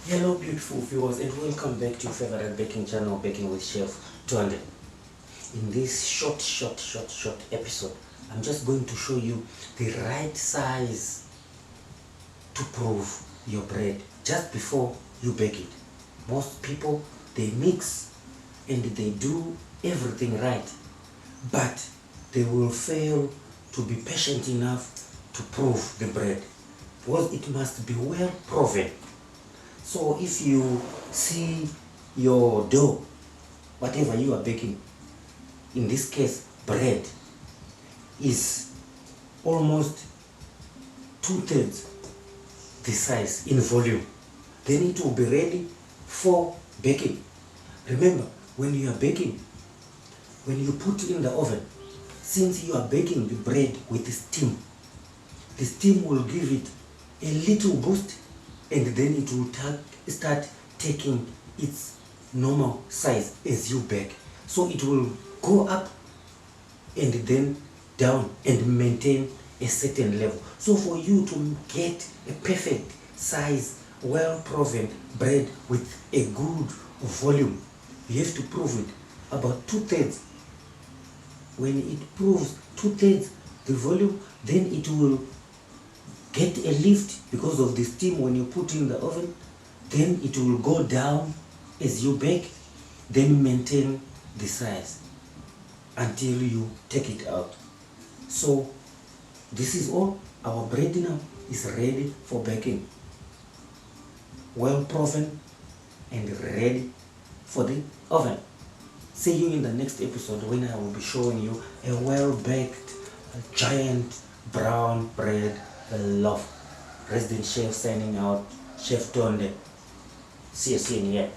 Hello beautiful viewers and welcome back to your favorite baking channel, Baking with Chef Tonde. In this short episode, I'm just going to show you the right size to prove your bread just before you bake it. Most people, they mix and they do everything right, but they will fail to be patient enough to prove the bread because it must be well proven. So if you see your dough, whatever you are baking, in this case bread, is almost 2/3 the size in volume, then it will be ready for baking. Remember, when you are baking, when you put in the oven, since you are baking the bread with steam, the steam will give it a little boost and then it will start taking its normal size as you bake. So it will go up and then down and maintain a certain level. So for you to get a perfect size, well-proven bread with a good volume, you have to prove it about 2/3. When it proves 2/3 the volume, then it will get a lift because of the steam when you put in the oven. Then it will go down as you bake, then maintain the size until you take it out. So this is all. Our bread now is ready for baking, well proven and ready for the oven. See you in the next episode when I will be showing you a well-baked giant brown bread loaf. Resident Chef signing out, Chef Tonde. See you soon here.